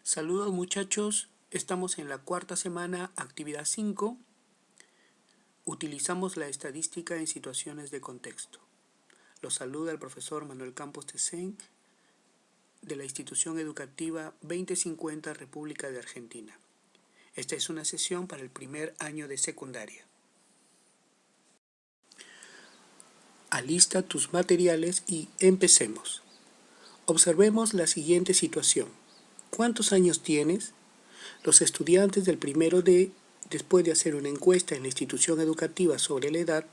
Saludos muchachos, estamos en la cuarta semana, actividad 5. Utilizamos la estadística en situaciones de contexto. Los saluda el profesor Manuel Campos Tecén de la institución educativa 2050 República de Argentina. Esta es una sesión para el primer año de secundaria. Alista tus materiales y empecemos. Observemos la siguiente situación. ¿Cuántos años tienes? Los estudiantes del primero D, después de hacer una encuesta en la institución educativa sobre la edad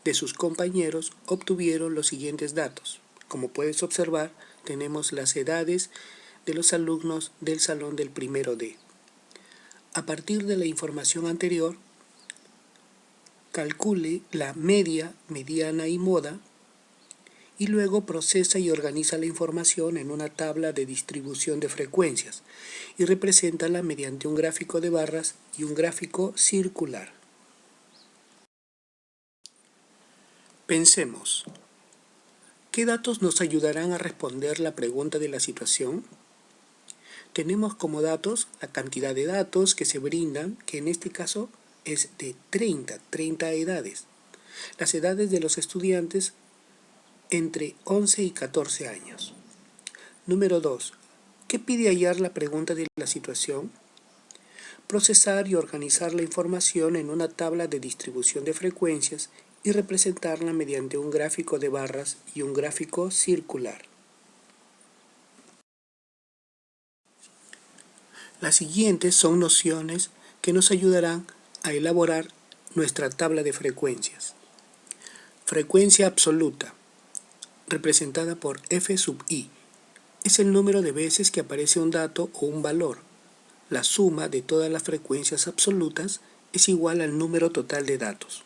de sus compañeros, obtuvieron los siguientes datos. Como puedes observar, tenemos las edades de los alumnos del salón del primero D. A partir de la información anterior, calcule la media, mediana y moda, y luego procesa y organiza la información en una tabla de distribución de frecuencias y represéntala mediante un gráfico de barras y un gráfico circular. Pensemos, ¿qué datos nos ayudarán a responder la pregunta de la situación? Tenemos como datos la cantidad de datos que se brindan, que en este caso es de 30 edades. Las edades de los estudiantes entre 11 y 14 años. Número 2. ¿Qué pide hallar la pregunta de la situación? Procesar y organizar la información en una tabla de distribución de frecuencias y representarla mediante un gráfico de barras y un gráfico circular. Las siguientes son nociones que nos ayudarán a elaborar nuestra tabla de frecuencias. Frecuencia absoluta, representada por f sub i, es el número de veces que aparece un dato o un valor. La suma de todas las frecuencias absolutas es igual al número total de datos.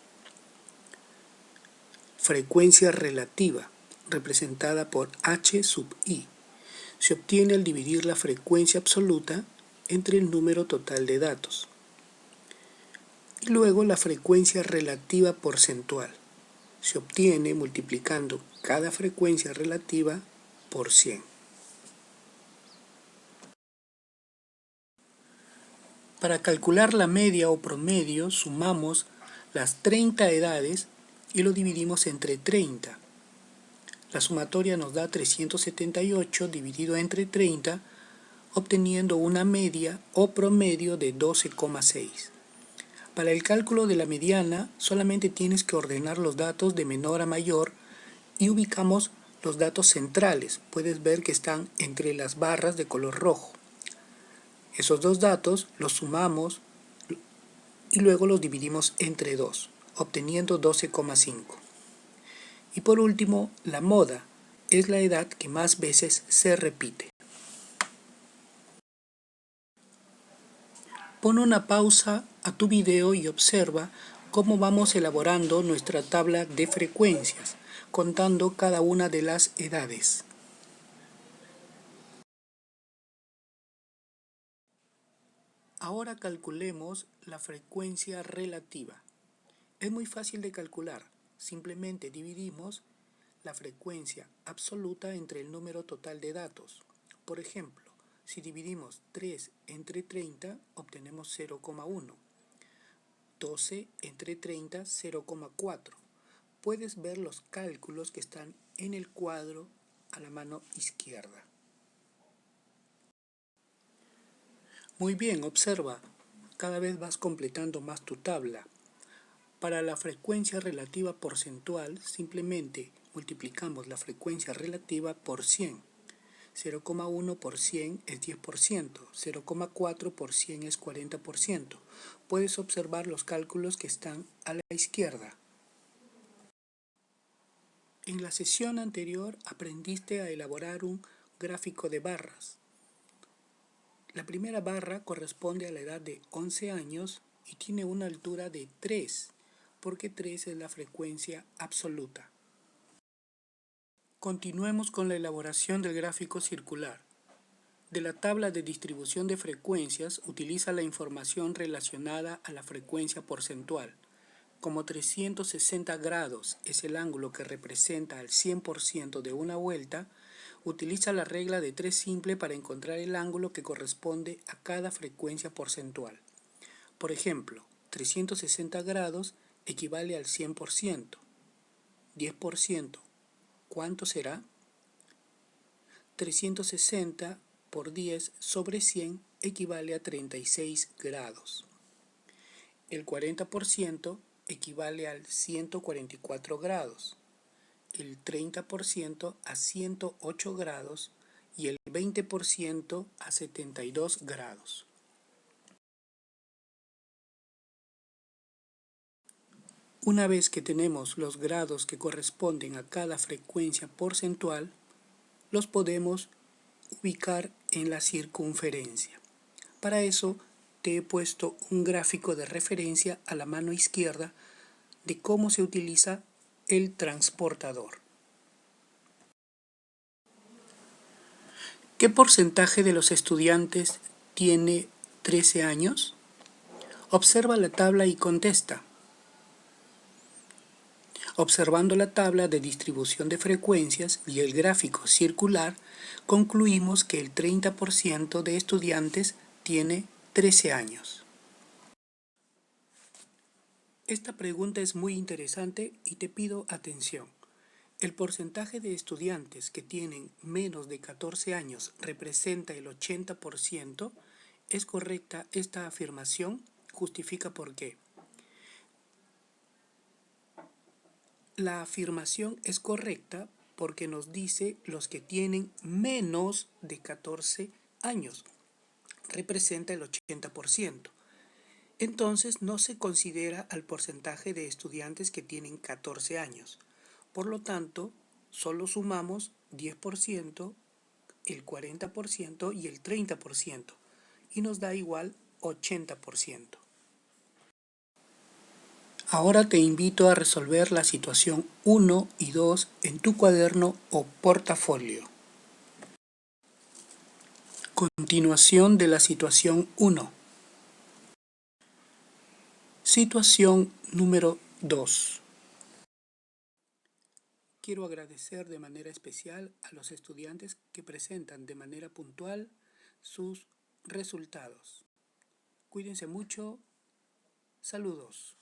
Frecuencia relativa, representada por h sub i, se obtiene al dividir la frecuencia absoluta entre el número total de datos. Y luego la frecuencia relativa porcentual se obtiene multiplicando cada frecuencia relativa por 100. Para calcular la media o promedio, sumamos las 30 edades y lo dividimos entre 30. La sumatoria nos da 378 dividido entre 30, obteniendo una media o promedio de 12,6. Para el cálculo de la mediana, solamente tienes que ordenar los datos de menor a mayor y ubicamos los datos centrales. Puedes ver que están entre las barras de color rojo. Esos dos datos los sumamos y luego los dividimos entre 2, obteniendo 12,5. Y por último, la moda es la edad que más veces se repite. Pon una pausa a tu video y observa cómo vamos elaborando nuestra tabla de frecuencias, contando cada una de las edades. Ahora calculemos la frecuencia relativa. Es muy fácil de calcular, simplemente dividimos la frecuencia absoluta entre el número total de datos. Por ejemplo, si dividimos 3 entre 30, obtenemos 0,1. 12 entre 30, 0,4. Puedes ver los cálculos que están en el cuadro a la mano izquierda. Muy bien, observa, cada vez vas completando más tu tabla. Para la frecuencia relativa porcentual, simplemente multiplicamos la frecuencia relativa por 100. 0,1 por 100 es 10%, 0,4 por 100 es 40%. Puedes observar los cálculos que están a la izquierda. En la sesión anterior aprendiste a elaborar un gráfico de barras. La primera barra corresponde a la edad de 11 años y tiene una altura de 3, porque 3 es la frecuencia absoluta. Continuemos con la elaboración del gráfico circular. De la tabla de distribución de frecuencias, utiliza la información relacionada a la frecuencia porcentual. Como 360 grados es el ángulo que representa al 100% de una vuelta, Utiliza la regla de 3 simple para encontrar el ángulo que corresponde a cada frecuencia porcentual. Por ejemplo, 360 grados equivale al 100%. 10%, ¿cuánto será? 360 por 10 sobre 100 equivale a 36 grados. El 40% equivale al 144 grados, el 30% a 108 grados y el 20% a 72 grados. Una vez que tenemos los grados que corresponden a cada frecuencia porcentual, los podemos ubicar en la circunferencia. Para eso te he puesto un gráfico de referencia a la mano izquierda de cómo se utiliza el transportador. ¿Qué porcentaje de los estudiantes tiene 13 años? Observa la tabla y contesta. Observando la tabla de distribución de frecuencias y el gráfico circular, concluimos que el 30% de estudiantes tiene 13 años. Esta pregunta es muy interesante y te pido atención. El porcentaje de estudiantes que tienen menos de 14 años representa el 80%. ¿Es correcta esta afirmación? Justifica por qué. La afirmación es correcta porque nos dice los que tienen menos de 14 años. Representa el 80%. Entonces no se considera al porcentaje de estudiantes que tienen 14 años. Por lo tanto, solo sumamos 10%, el 40% y el 30%, y nos da igual 80%. Ahora te invito a resolver la situación 1 y 2 en tu cuaderno o portafolio. Continuación de la situación 1. Situación número 2. Quiero agradecer de manera especial a los estudiantes que presentan de manera puntual sus resultados. Cuídense mucho. Saludos.